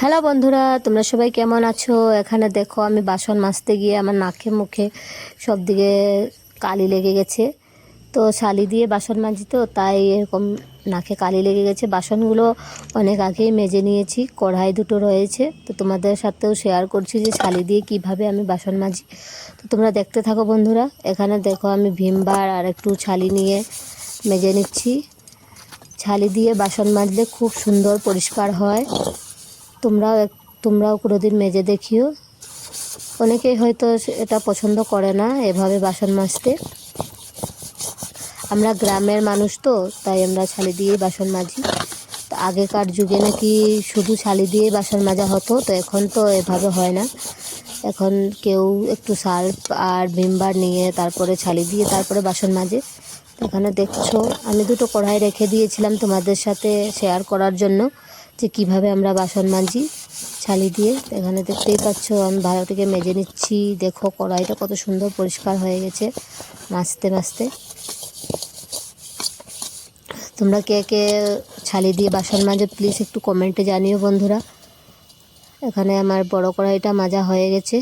Hello বন্ধুরা, তোমরা সবাই কেমন আছো? এখানে দেখো আমি বাসন মাজতে গিয়ে আমার নাকে মুখে সব দিকে কালি লেগে গেছে। তো ছালি দিয়ে বাসন মাজি, তো তাই এরকম নাকে কালি লেগে গেছে। বাসনগুলো অনেক আগেই মেজে নিয়েছি, কড়াই দুটো রয়েছে, তো তোমাদের সাথেও শেয়ার করছি যে ছালি দিয়ে কিভাবে আমি বাসন মাজি। তো তোমরা দেখতে থাকো বন্ধুরা। এখানে দেখো আমি ভীম বার আর একটু ছালি নিয়ে মেজে নিচ্ছি। ছালি দিয়ে বাসন মাজলে খুব সুন্দর পরিষ্কার হয়। তোমরাও কোনোদিন মেজে দেখিও। অনেকেই হয়তো এটা পছন্দ করে না এভাবে বাসন মাজতে। আমরা গ্রামের মানুষ, তো তাই আমরা ছালি দিয়েই বাসন মাজি। তো আগেকার যুগে নাকি শুধু ছালি দিয়েই বাসন মাজা হতো, তো এখন তো এভাবে হয় না। এখন কেউ একটু সার্ফ আর ভিম বার নিয়ে তারপরে ছালি দিয়ে তারপরে বাসন মাজে। তো এখানে দেখছো আমি দুটো কড়াই রেখে দিয়েছিলাম তোমাদের সাথে শেয়ার করার জন্য যে কিভাবে আমরা বাসন মাজি ছালি দিয়ে। এখানে দেখতেই পাচ্ছ আমি ভালো থেকে মেজে নিচ্ছি। দেখো কড়াইটা কত সুন্দর পরিষ্কার হয়ে গেছে মাজতে মাজতে। তোমরা কে কে ছালি দিয়ে বাসন মাজো প্লিজ একটু কমেন্টে জানিও বন্ধুরা। এখানে আমার বড় কড়াইটা মাজা হয়ে গেছে।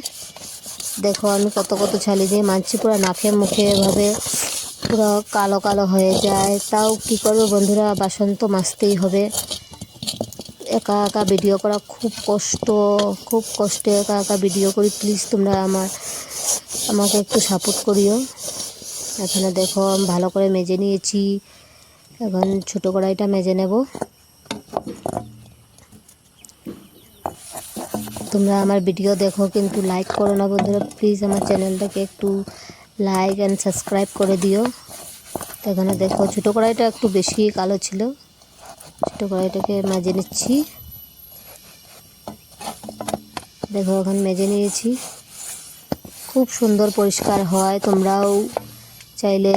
দেখো আমি কত কত ছালি দিয়ে মাজছি, পুরো নাকে মুখে এভাবে পুরো কালো কালো হয়ে যায়। তাও কি করবো বন্ধুরা, বাসন তো মাজতেই হবে। একা একা ভিডিও করা খুব কষ্টে একা একা ভিডিও করি। প্লিজ তোমরা আমাকে একটু সাপোর্ট করিও। এখানে দেখো আমি ভালো করে মেজে নিয়েছি। এখন ছোটো কড়াইটা মেজে নেব। তোমরা আমার ভিডিও দেখো কিন্তু লাইক করো না বন্ধুরা। প্লিজ আমার চ্যানেলটাকে একটু লাইক অ্যান্ড সাবস্ক্রাইব করে দিও। তো এখানে দেখো ছোটো কড়াইটা একটু বেশি কালো ছিল, ছোটো কড়াইটাকে মেজে নিচ্ছি। দেখো এখন মেজে নিয়েছি, খুব সুন্দর পরিষ্কার হয়। তোমরাও চাইলে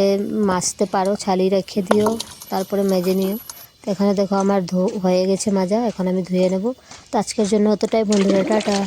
মাজতে পারো, ছালি রেখে দিও তারপরে মেজে নিও। তো এখানে দেখো আমার হয়ে গেছে মাজা, এখন আমি ধুয়ে নেব। তো আজকের জন্য অতটাই বন্ধুরা, টাটা।